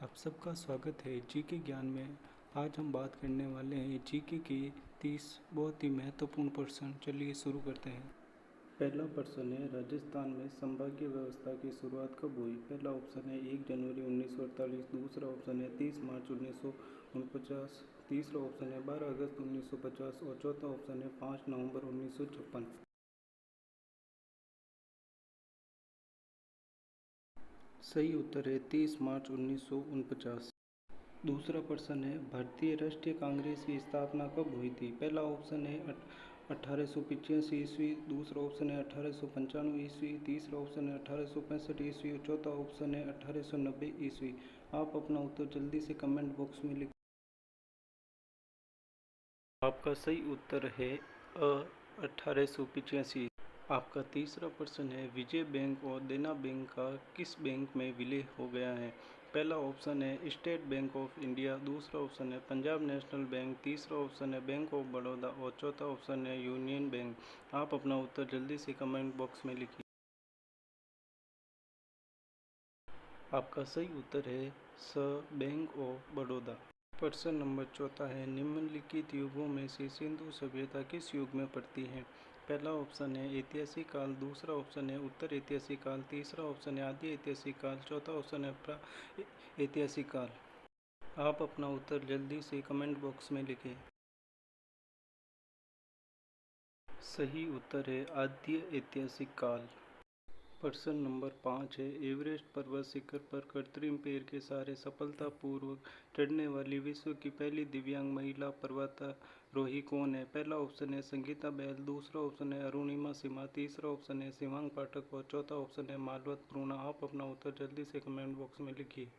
आप सबका स्वागत है जीके ज्ञान में। आज हम बात करने वाले हैं जीके के 30 बहुत ही महत्वपूर्ण प्रश्न। चलिए शुरू करते हैं। पहला प्रश्न है, राजस्थान में संभागीय व्यवस्था की शुरुआत कब हुई? पहला ऑप्शन है 1 जनवरी 1948, दूसरा ऑप्शन है 30 मार्च 1949, तीसरा ऑप्शन है 12 अगस्त 1950 और चौथा ऑप्शन है 5 नवंबर 1956। सही उत्तर है 30 मार्च 1949। दूसरा प्रश्न है, भारतीय राष्ट्रीय कांग्रेस की स्थापना कब हुई थी? पहला ऑप्शन है 1885 ईस्वी, दूसरा ऑप्शन है 1895 ईस्वी, तीसरा ऑप्शन है 1865 ईस्वी और चौथा ऑप्शन है 1890 ईस्वी। आप अपना उत्तर जल्दी से कमेंट बॉक्स में लिखें। आपका सही उत्तर है 1885। आपका तीसरा प्रश्न है, विजय बैंक और देना बैंक का किस बैंक में विलय हो गया है? पहला ऑप्शन है स्टेट बैंक ऑफ इंडिया, दूसरा ऑप्शन है पंजाब नेशनल बैंक, तीसरा ऑप्शन है बैंक ऑफ बड़ौदा और चौथा ऑप्शन है यूनियन बैंक। आप अपना उत्तर जल्दी से कमेंट बॉक्स में लिखिए। आपका सही उत्तर है बैंक ऑफ बड़ौदा। प्रश्न नंबर चौथा है, निम्नलिखित युगों में से सिंधु सभ्यता किस युग में पड़ती है? पहला ऑप्शन है ऐतिहासिक काल, दूसरा ऑप्शन है उत्तर ऐतिहासिक काल, तीसरा ऑप्शन है आदि ऐतिहासिक काल, चौथा ऑप्शन है ऐतिहासिक काल। आप अपना उत्तर जल्दी से कमेंट बॉक्स में लिखें। सही उत्तर है आद्य ऐतिहासिक काल। प्रश्न नंबर 5 है, एवरेस्ट पर्वत शिखर पर कृत्रिम पैर के सहारे सफलतापूर्वक चढ़ने वाली विश्व की पहली दिव्यांग महिला पर्वतारोही कौन है? पहला ऑप्शन है संगीता बैल, दूसरा ऑप्शन है अरुणिमा सिन्हा, तीसरा ऑप्शन है शिवांग पाठक और चौथा ऑप्शन है मालवत प्रूना। आप अपना उत्तर जल्दी से कमेंट बॉक्स में लिखिए।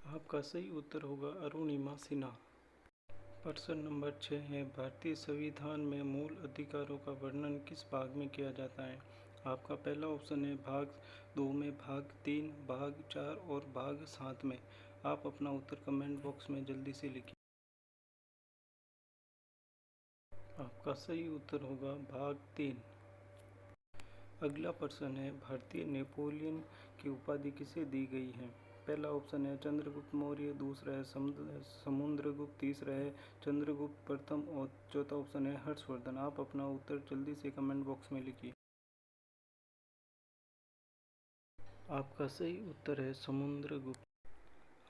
आपका सही उत्तर होगा अरुणिमा सिन्हा। प्रश्न नंबर 6 है, भारतीय संविधान में मूल अधिकारों का वर्णन किस भाग में किया जाता है? आपका पहला ऑप्शन है भाग 2 में, भाग 3, भाग 4 और भाग 7 में। आप अपना उत्तर कमेंट बॉक्स में जल्दी से लिखिए। आपका सही उत्तर होगा भाग 3। अगला प्रश्न है, भारतीय नेपोलियन की उपाधि किसे दी गई है? पहला ऑप्शन है चंद्रगुप्त मौर्य, दूसरा है समुद्रगुप्त, तीसरा है चंद्रगुप्त प्रथम और चौथा ऑप्शन है हर्षवर्धन। आप अपना उत्तर जल्दी से कमेंट बॉक्स में लिखिए। आपका सही उत्तर है समुद्रगुप्त।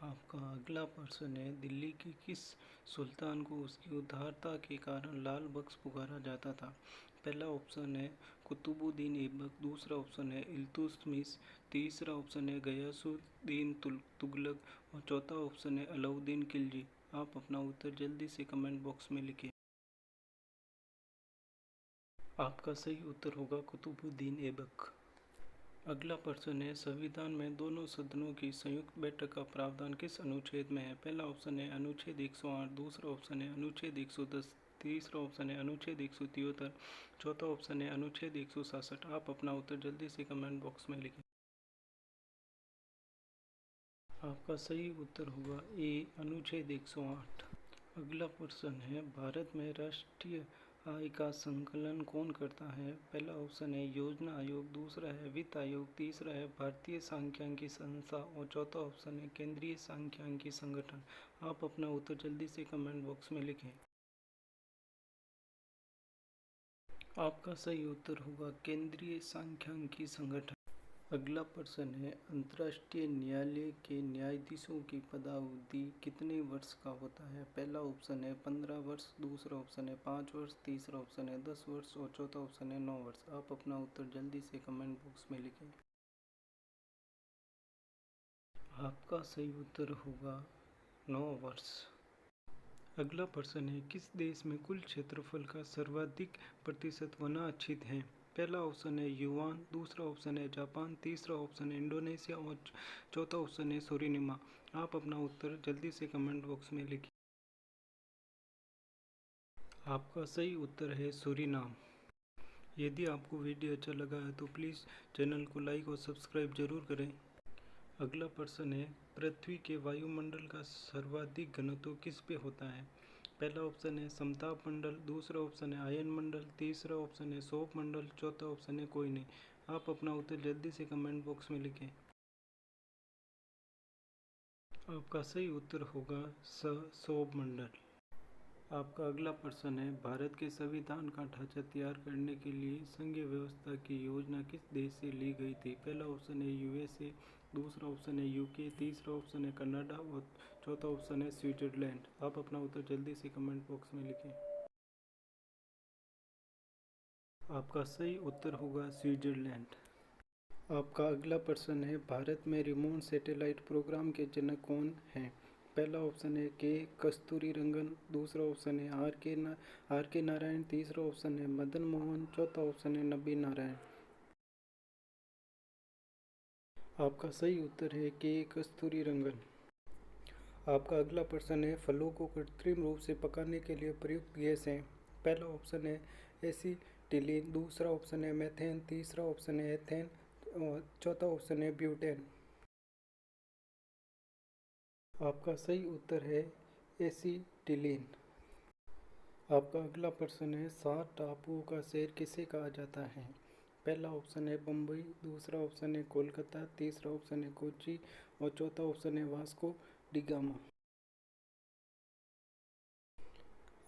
आपका अगला प्रश्न है, दिल्ली के किस सुल्तान को उसकी उदारता के कारण लाल बख्श पुकारा जाता था? पहला ऑप्शन है कुतुबुद्दीन ऐबक, दूसरा ऑप्शन है इल्तुतमिश, तीसरा ऑप्शन है गयासुद्दीन तुगलक और चौथा ऑप्शन है अलाउद्दीन खिलजी। आप अपना उत्तर जल्दी से कमेंट बॉक्स में लिखें। आपका सही उत्तर होगा कुतुबुद्दीन ऐबक। अगला प्रश्न है, संविधान में दोनों सदनों की संयुक्त बैठक का प्रावधान किस अनुच्छेद में है? पहला ऑप्शन है अनुच्छेद 108, दूसरा ऑप्शन है अनुच्छेद 110, तीसरा ऑप्शन है अनुच्छेद 173, चौथा ऑप्शन है अनुच्छेद 166। आप अपना उत्तर जल्दी से कमेंट बॉक्स में लिखें। आपका सही उत्तर होगा ए अनुच्छेद 108। अगला प्रश्न है, भारत में राष्ट्रीय आय का संकलन कौन करता है? पहला ऑप्शन है योजना आयोग, दूसरा है वित्त आयोग, तीसरा है भारतीय सांख्यिकी संस्था और चौथा ऑप्शन है केंद्रीय सांख्यिकी संगठन। आप अपना उत्तर जल्दी से कमेंट बॉक्स में लिखें। आपका सही उत्तर होगा केंद्रीय सांख्यिकी संगठन। अगला प्रश्न है, अंतर्राष्ट्रीय न्यायालय के न्यायाधीशों की पदावधि कितने वर्ष का होता है? पहला ऑप्शन है 15 वर्ष, दूसरा ऑप्शन है 5 वर्ष, तीसरा ऑप्शन है 10 वर्ष और चौथा ऑप्शन है 9 वर्ष। आप अपना उत्तर जल्दी से कमेंट बॉक्स में लिखें। आपका सही उत्तर होगा 9 वर्ष। अगला प्रश्न है, किस देश में कुल क्षेत्रफल का सर्वाधिक प्रतिशत वनाच्छित है? पहला ऑप्शन है युआन, दूसरा ऑप्शन है जापान, तीसरा ऑप्शन है इंडोनेशिया और चौथा ऑप्शन है सूरीनाम। आप अपना उत्तर जल्दी से कमेंट बॉक्स में लिखिए। आपका सही उत्तर है सूरीनाम। यदि आपको वीडियो अच्छा लगा है तो प्लीज़ चैनल को लाइक और सब्सक्राइब जरूर करें। अगला प्रश्न है, पृथ्वी के वायुमंडल का सर्वाधिक घनत्व किस पे होता है? पहला ऑप्शन है समताप मंडल, दूसरा ऑप्शन है आयन मंडल, तीसरा ऑप्शन है सौर मंडल, चौथा ऑप्शन है कोई नहीं। आप अपना उत्तर जल्दी से कमेंट बॉक्स में लिखें। आपका सही उत्तर होगा सौरमंडल। आपका अगला प्रश्न है, भारत के संविधान का ढांचा तैयार करने के लिए संघीय व्यवस्था की योजना किस देश से ली गई थी? पहला ऑप्शन है यूएसए, दूसरा ऑप्शन है यूके, तीसरा ऑप्शन है कनाडा और चौथा ऑप्शन है स्विट्जरलैंड। आप अपना उत्तर जल्दी से कमेंट बॉक्स में लिखें। आपका सही उत्तर होगा स्विट्जरलैंड। आपका अगला प्रश्न है, भारत में रिमोट सैटेलाइट प्रोग्राम के जनक कौन हैं? पहला ऑप्शन है के कस्तूरीरंगन, दूसरा ऑप्शन है आर के नारायण, तीसरा ऑप्शन है मदन मोहन, चौथा ऑप्शन है नबी नारायण। आपका सही उत्तर है के कस्तूरीरंगन। आपका अगला प्रश्न है, फलों को कृत्रिम रूप से पकाने के लिए प्रयुक्त गैस है? पहला ऑप्शन है एसीटिलीन, दूसरा ऑप्शन है मेथेन, तीसरा ऑप्शन है एथेन और चौथा ऑप्शन है ब्यूटेन। आपका सही उत्तर है एसीटिलीन। आपका अगला प्रश्न है, सात टापुओं का शहर किसे कहा जाता है? पहला ऑप्शन है बम्बई, दूसरा ऑप्शन है कोलकाता, तीसरा ऑप्शन है कोची और चौथा ऑप्शन है वास्को डिगामा।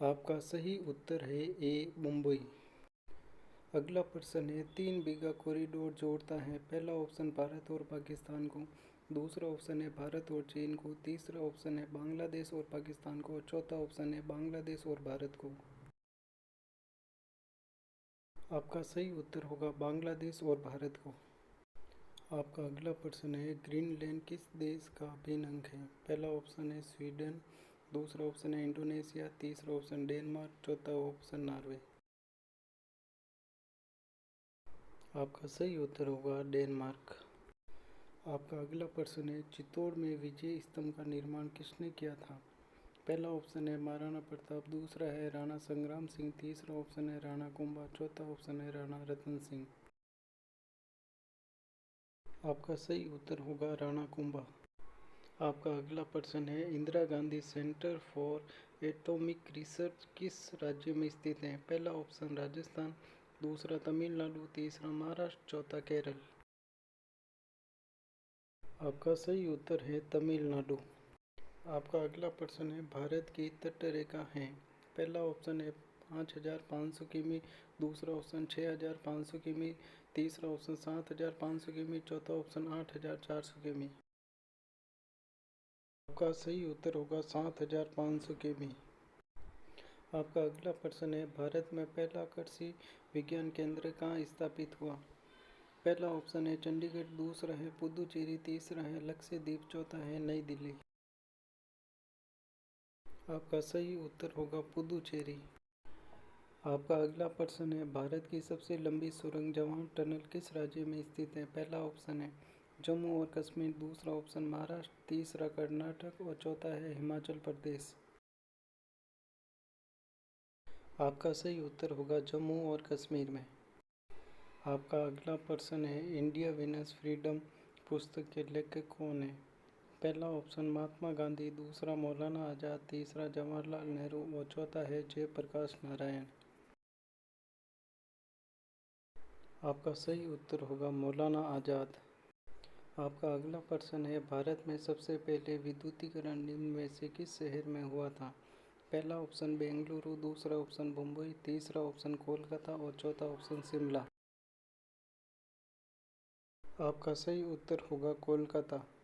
आपका सही उत्तर है ए मुंबई। अगला प्रश्न है, 3 बीघा कॉरिडोर जोड़ता है? पहला ऑप्शन भारत और पाकिस्तान को, दूसरा ऑप्शन है भारत और चीन को, तीसरा ऑप्शन है बांग्लादेश और पाकिस्तान को और चौथा ऑप्शन है बांग्लादेश और भारत को। आपका सही उत्तर होगा बांग्लादेश और भारत को। आपका अगला प्रश्न है, ग्रीनलैंड किस देश का अभिन्न अंग है? पहला ऑप्शन है स्वीडन, दूसरा ऑप्शन है इंडोनेशिया, तीसरा ऑप्शन डेनमार्क, चौथा ऑप्शन नॉर्वे। आपका सही उत्तर होगा डेनमार्क। आपका अगला प्रश्न है, चित्तौड़ में विजय स्तंभ का निर्माण किसने किया था? पहला ऑप्शन है महाराणा प्रताप, दूसरा है राणा संग्राम सिंह, तीसरा ऑप्शन है राणा कुंभा, चौथा ऑप्शन है राणा रतन सिंह। आपका सही उत्तर होगा राणा कुंभा। आपका अगला प्रश्न है, Indira Gandhi centre for atomic research किस राज्य में स्थित है? पहला ऑप्शन राजस्थान, दूसरा तमिलनाडु, तीसरा महाराष्ट्र, चौथा केरल। आपका सही उत्तर है तमिलनाडु। आपका अगला प्रश्न है, भारत की तट रेखा है? पहला ऑप्शन है 5500 किमी, दूसरा ऑप्शन 6500 किमी, तीसरा ऑप्शन 7500 किमी, चौथा ऑप्शन 8400 किमी। आपका सही उत्तर होगा 7500 किमी। आपका अगला प्रश्न है, भारत में पहला कृषि विज्ञान केंद्र कहाँ स्थापित हुआ? पहला ऑप्शन है चंडीगढ़, दूसरा है पुदुचेरी, तीसरा है लक्षद्वीप, चौथा है नई दिल्ली। आपका सही उत्तर होगा पुदुचेरी। आपका अगला प्रश्न है, भारत की सबसे लंबी सुरंग जवान टनल किस राज्य में स्थित है? पहला ऑप्शन है जम्मू और कश्मीर, दूसरा ऑप्शन महाराष्ट्र, तीसरा कर्नाटक और चौथा है हिमाचल प्रदेश। आपका सही उत्तर होगा जम्मू और कश्मीर में। आपका अगला प्रश्न है, इंडिया विनर्स फ्रीडम पुस्तक के लेखक कौन है? पहला ऑप्शन महात्मा गांधी, दूसरा मौलाना आज़ाद, तीसरा जवाहरलाल नेहरू और चौथा है जयप्रकाश नारायण। आपका सही उत्तर होगा मौलाना आज़ाद। आपका अगला प्रश्न है, भारत में सबसे पहले विद्युतीकरण निम्न में से किस शहर में हुआ था? पहला ऑप्शन बेंगलुरु, दूसरा ऑप्शन मुंबई, तीसरा ऑप्शन कोलकाता और चौथा ऑप्शन शिमला। आपका सही उत्तर होगा कोलकाता।